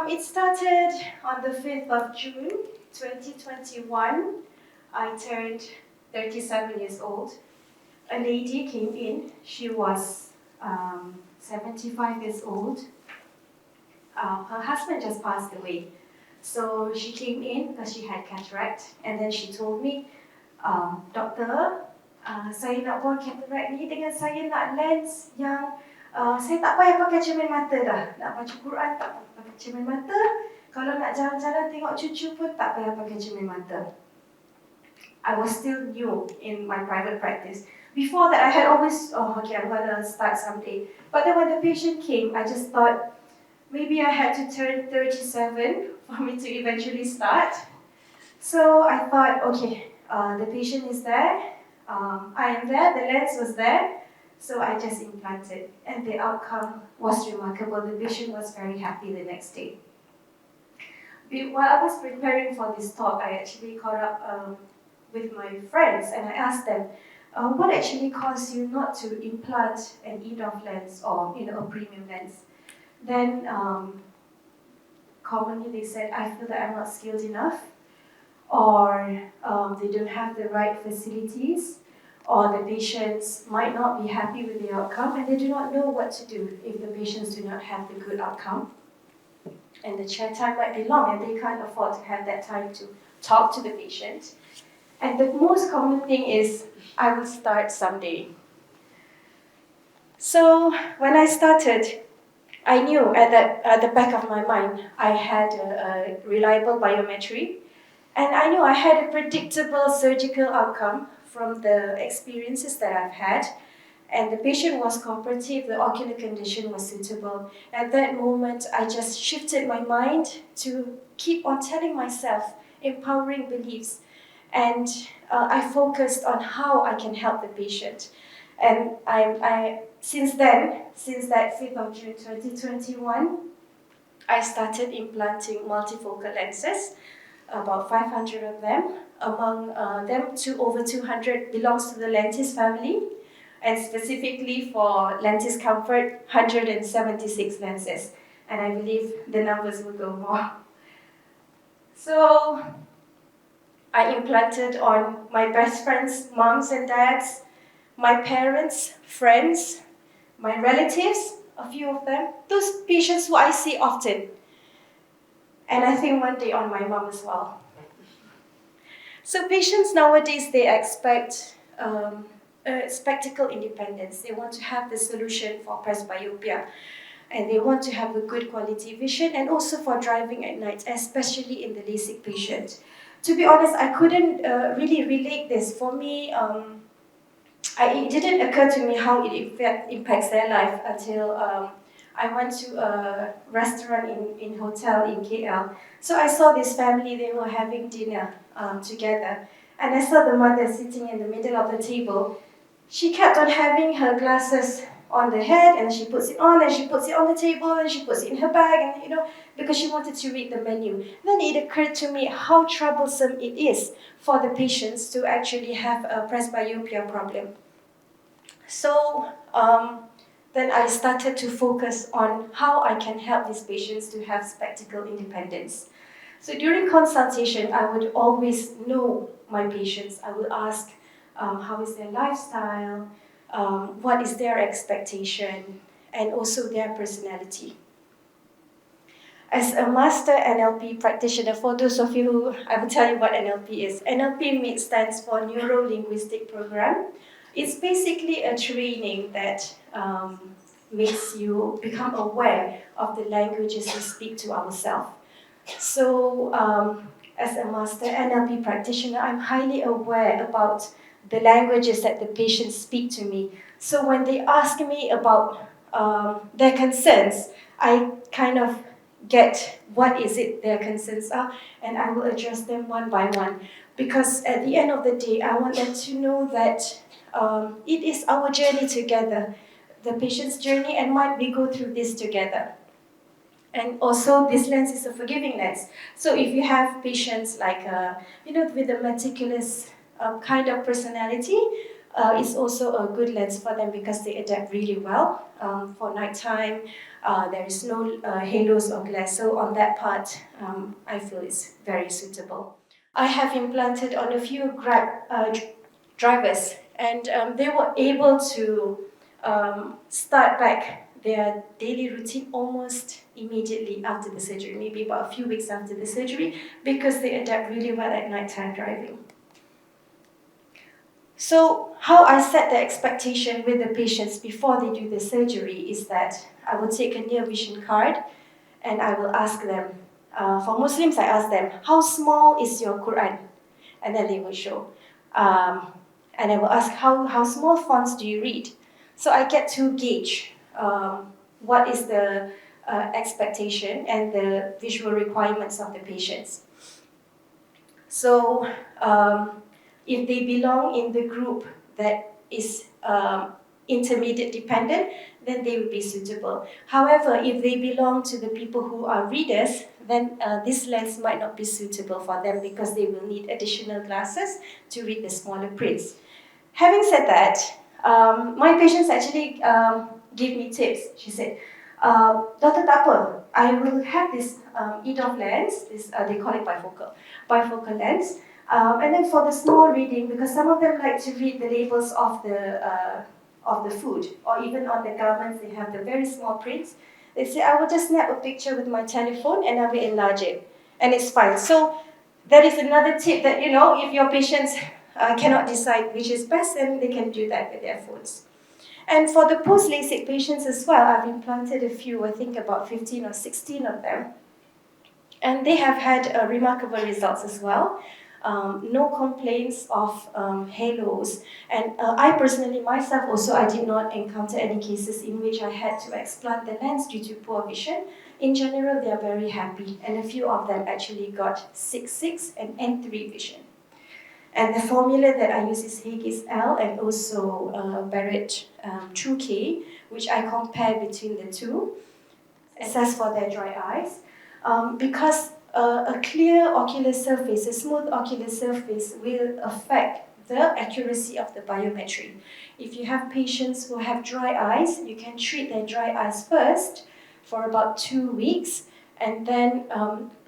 It started on the 5th of June, 2021. I turned 37 years old. A lady came in. She was 75 years old. Her husband just passed away. So she came in because she had cataract. And then she told me, Doktor, saya nak buang cataract ni dengan saya nak lens yang saya tak payah pakai cermin mata dah. Nak baca Quran tak pakai cermin mata. Kalau nak jalan-jalan tengok cucu pun tak payah pakai cermin mata. I was still new in my private practice. Before that, I had always, okay, I'm going to start someday. But then when the patient came, I just thought, maybe I had to turn 37 for me to eventually start. So I thought, okay, the patient is there, I am there, the lens was there, so I just implanted. And the outcome was remarkable. The patient was very happy the next day. While I was preparing for this talk, I actually caught up with my friends and I asked them, what actually caused you not to implant an EDOF lens or a premium lens? Then commonly they said, I feel that I'm not skilled enough, or they don't have the right facilities, or the patients might not be happy with the outcome and they do not know what to do if the patients do not have the good outcome. And the chair time might be long and they can't afford to have that time to talk to the patient. And the most common thing is, I will start someday. So when I started, I knew at the back of my mind, I had a reliable biometry, and I knew I had a predictable surgical outcome from the experiences that I've had, and the patient was cooperative, the ocular condition was suitable. At that moment, I just shifted my mind to keep on telling myself empowering beliefs, and I focused on how I can help the patient. And since that 5th of June 2021, I started implanting multifocal lenses, about 500 of them. Among them, over 200 belongs to the LENTIS family, and specifically for LENTIS Comfort, 176 lenses. And I believe the numbers will go more. So I implanted on my best friends' moms and dads, my parents, friends, my relatives, a few of them, those patients who I see often. And I think one day on my mom as well. So patients nowadays, they expect spectacle independence. They want to have the solution for presbyopia. And they want to have a good quality vision and also for driving at night, especially in the LASIK patient. To be honest, I couldn't really relate this. For me, it didn't occur to me how it impacts their life until I went to a restaurant in hotel in KL. So I saw this family, they were having dinner together. And I saw the mother sitting in the middle of the table. She kept on having her glasses on the head, and she puts it on, and she puts it on the table, and she puts it in her bag, and because she wanted to read the menu. Then it occurred to me how troublesome it is for the patients to actually have a presbyopia problem. So then I started to focus on how I can help these patients to have spectacle independence. So during consultation, I would always know my patients. I would ask, how is their lifestyle, what is their expectation, and also their personality. As a master NLP practitioner, for those of you who, I will tell you what NLP is. NLP stands for Neuro-Linguistic Program. It's basically a training that makes you become aware of the languages we speak to ourselves. So, as a master NLP practitioner, I'm highly aware about the languages that the patients speak to me. So when they ask me about their concerns, I kind of get what is it their concerns are, and I will address them one by one. Because at the end of the day, I want them to know that it is our journey together, the patient's journey, and mine, we go through this together. And also, this lens is a forgiving lens. So if you have patients like, with a meticulous kind of personality, It's also a good lens for them because they adapt really well. For nighttime, there is no halos or glare, so on that part, I feel it's very suitable. I have implanted on a few Grab drivers, and they were able to start back their daily routine almost immediately after the surgery, maybe about a few weeks after the surgery, because they adapt really well at nighttime driving. So how I set the expectation with the patients before they do the surgery is that I will take a near vision card and I will ask them, for Muslims I ask them, how small is your Quran? And then they will show. And I will ask, how small fonts do you read? So I get to gauge what is the expectation and the visual requirements of the patients. So if they belong in the group that is intermediate dependent, then they will be suitable. However, if they belong to the people who are readers, then this lens might not be suitable for them because they will need additional glasses to read the smaller prints. Having said that, my patients actually give me tips. She said, Dr. Tapa, I will have this EDOF lens, this, they call it bifocal lens. And then for the small reading, because some of them like to read the labels of the food, or even on the garments, they have the very small prints. They say, I will just snap a picture with my telephone and I will enlarge it, and it's fine. So that is another tip that, if your patients cannot decide which is best, then they can do that with their phones. And for the post-LASIK patients as well, I've implanted a few, I think about 15 or 16 of them. And they have had remarkable results as well. No complaints of halos. And I personally, myself also, I did not encounter any cases in which I had to explant the lens due to poor vision. In general, they are very happy. And a few of them actually got 6/6 and N3 vision. And the formula that I use is Haigis L and also Barrett True K, which I compare between the two, assess for their dry eyes. Because a clear ocular surface, a smooth ocular surface will affect the accuracy of the biometry. If you have patients who have dry eyes, you can treat their dry eyes first for about 2 weeks and then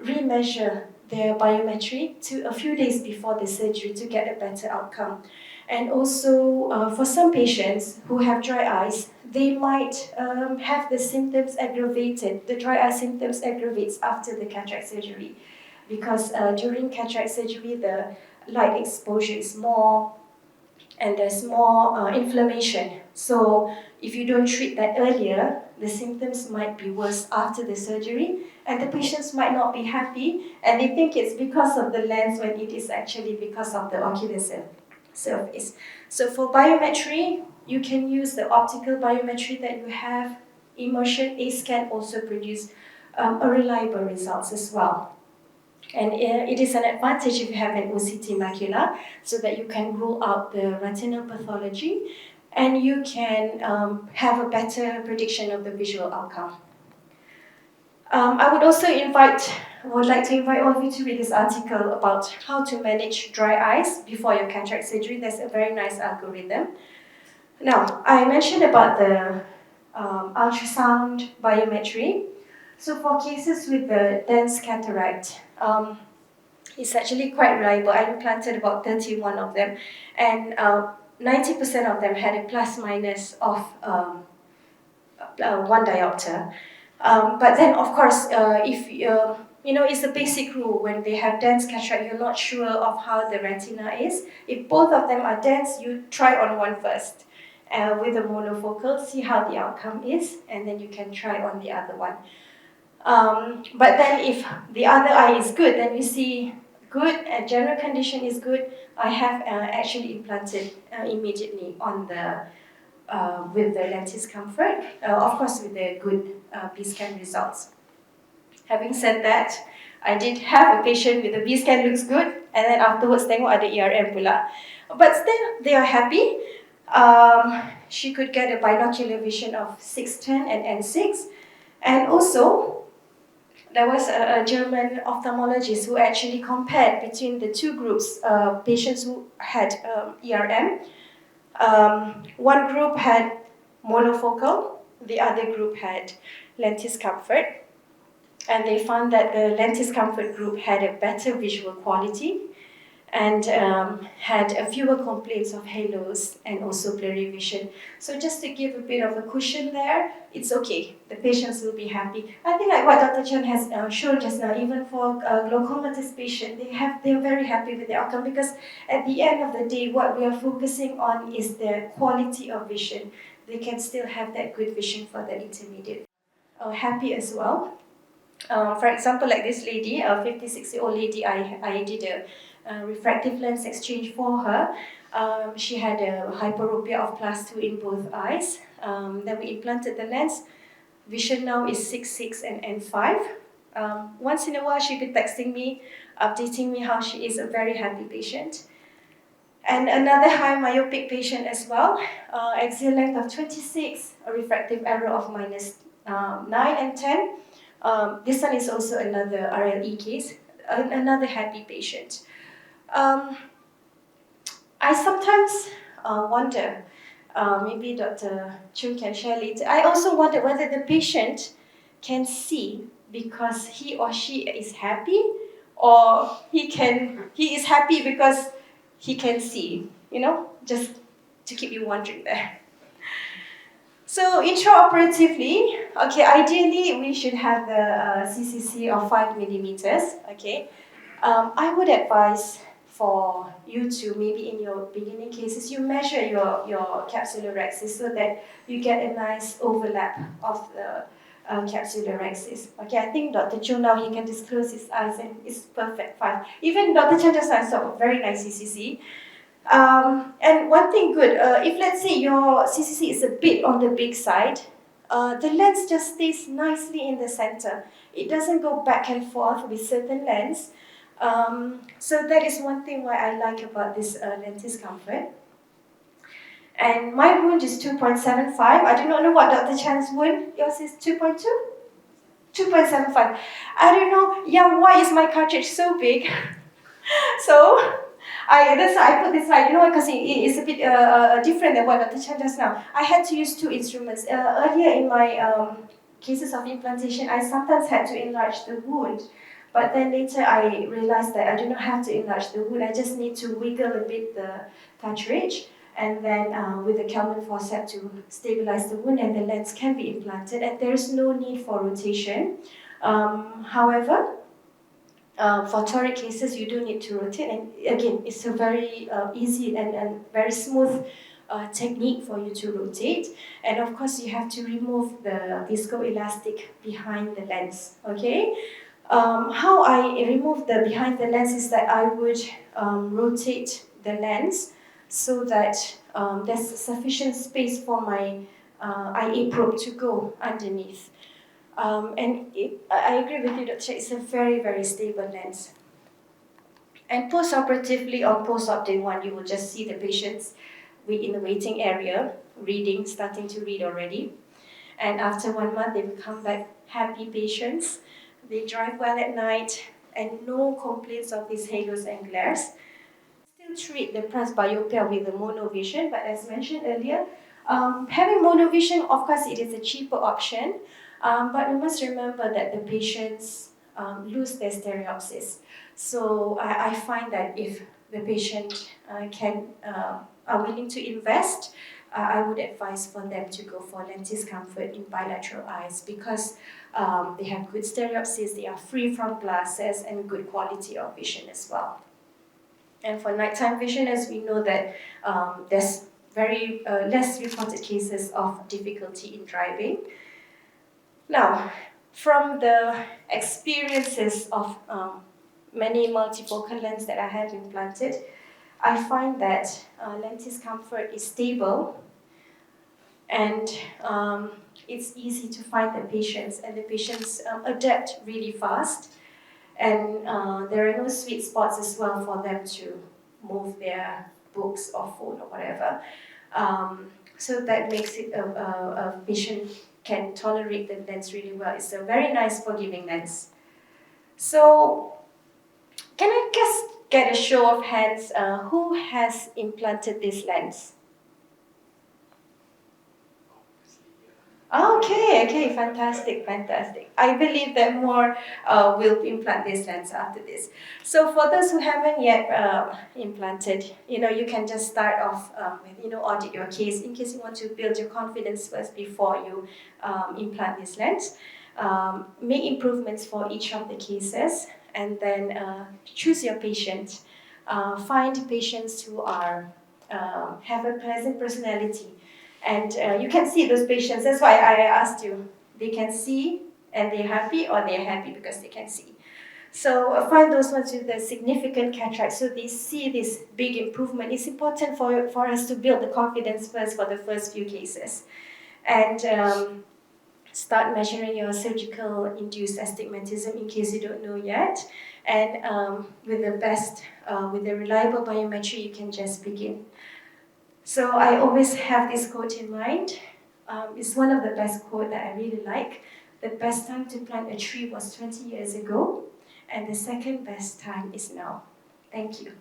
remeasure their biometry to a few days before the surgery to get a better outcome. And also, for some patients who have dry eyes, they might have the symptoms aggravated. The dry eye symptoms aggravates after the cataract surgery, because during cataract surgery, the light exposure is more, and there's more inflammation. So if you don't treat that earlier, the symptoms might be worse after the surgery, and the patients might not be happy, and they think it's because of the lens when it is actually because of the ocular surface. So for biometry, you can use the optical biometry that you have. Immersion A-scan also produce a reliable results as well. And it is an advantage if you have an OCT macula, so that you can rule out the retinal pathology and you can have a better prediction of the visual outcome. I would like to invite all of you to read this article about how to manage dry eyes before your cataract surgery. There's a very nice algorithm. Now, I mentioned about the ultrasound biometry. So for cases with the dense cataract, it's actually quite reliable. I implanted about 31 of them, and 90% of them had a plus minus of 1 diopter. But then, of course, if it's a basic rule when they have dense cataract, you're not sure of how the retina is. If both of them are dense, you try on one first with a monofocal, see how the outcome is, and then you can try on the other one. But then if the other eye is good, then you see good and general condition is good. I have actually implanted immediately on the with the lentis comfort, of course with the good B-scan results. Having said that, I did have a patient with the B-scan looks good, and then afterwards tengok ada ERM pula. But still, they are happy. She could get a binocular vision of 610 and N6, and also there was a German ophthalmologist who actually compared between the two groups, patients who had ERM. One group had monofocal, the other group had lentis comfort, and they found that the lentis comfort group had a better visual quality and had a fewer complaints of halos and also blurry vision. So just to give a bit of a cushion there, it's okay. The patients will be happy. I think like what Dr. Chen has shown just now, even for glaucomatous patients, they're very happy with the outcome because at the end of the day, what we are focusing on is the quality of vision. They can still have that good vision for the intermediate. Happy as well. For example, like this lady, a 56-year-old lady, I did a refractive lens exchange for her. She had a hyperopia of +2 in both eyes. Then we implanted the lens. Vision now is 6.6 and N5. Once in a while, she'd be texting me, updating me how she is a very happy patient. And another high myopic patient as well, axial length of 26, a refractive error of -9 and 10. This one is also another RLE case, another happy patient. I sometimes wonder, maybe Dr. Chun can share later, I also wonder whether the patient can see because he or she is happy, or he is happy because he can see, just to keep you wondering there. So intraoperatively, okay, ideally we should have the CCC of 5 millimeters, okay. I would advise for you to, maybe in your beginning cases, you measure your capsular axis so that you get a nice overlap of the capsular axis. Okay, I think Dr. Cho now, he can disclose his eyes and it's perfect, fine. Even Dr. Chen just saw very nice CCC. And one thing good, if let's say your CCC is a bit on the big side, the lens just stays nicely in the center. It doesn't go back and forth with certain lens. So that is one thing why I like about this lentis comfort. And my wound is 2.75. I do not know what Dr. Chan's wound. Yours is 2.2? 2.75. I don't know, yeah, why is my cartridge so big? So that's why I put this slide, because it is a bit different than what Dr. Chan does now. I had to use two instruments. Earlier in my cases of implantation, I sometimes had to enlarge the wound. But then later I realized that I do not have to enlarge the wound. I just need to wiggle a bit the cartridge, and then with the Kelman forceps to stabilize the wound, and the lens can be implanted, and there is no need for rotation. However, for toric cases, you do need to rotate, and again, it's a very easy and very smooth technique for you to rotate. And of course, you have to remove the viscoelastic behind the lens, okay? How I remove the behind the lens is that I would rotate the lens so that there's sufficient space for my IA probe to go underneath. I agree with you, Dr. It's a very, very stable lens. And post-operatively, on post-op day 1, you will just see the patients in the waiting area, starting to read already. And after 1 month, they will come back happy patients. They drive well at night, and no complaints of these halos and glares. Still treat the presbyopia with the monovision, but as mentioned earlier, having monovision, of course, it is a cheaper option, but we must remember that the patients lose their stereopsis. So I find that if the patient are willing to invest, I would advise for them to go for lentis comfort in bilateral eyes because they have good stereopsis, they are free from glasses, and good quality of vision as well. And for nighttime vision, as we know that there's very less reported cases of difficulty in driving. Now, from the experiences of many multifocal lenses that I have implanted, I find that lentis comfort is stable, and it's easy to find the patients, and the patients adapt really fast. And there are no sweet spots as well for them to move their books or phone or whatever. So that makes it a patient can tolerate the lens really well. It's a very nice forgiving lens. So can I just get a show of hands who has implanted this lens? Okay, fantastic. I believe that more will implant this lens after this. So for those who haven't yet implanted, you can just start off with, audit your case in case you want to build your confidence first before you implant this lens. Make improvements for each of the cases, and then choose your patient. Find patients who are have a pleasant personality. And you can see those patients, that's why I asked you, they can see and they're happy, or they're happy because they can see. So find those ones with a significant cataract, so they see this big improvement. It's important for us to build the confidence first for the first few cases. And start measuring your surgical induced astigmatism in case you don't know yet. And with the reliable biometry, you can just begin. So I always have this quote in mind. It's one of the best quotes that I really like. The best time to plant a tree was 20 years ago, and the second best time is now. Thank you.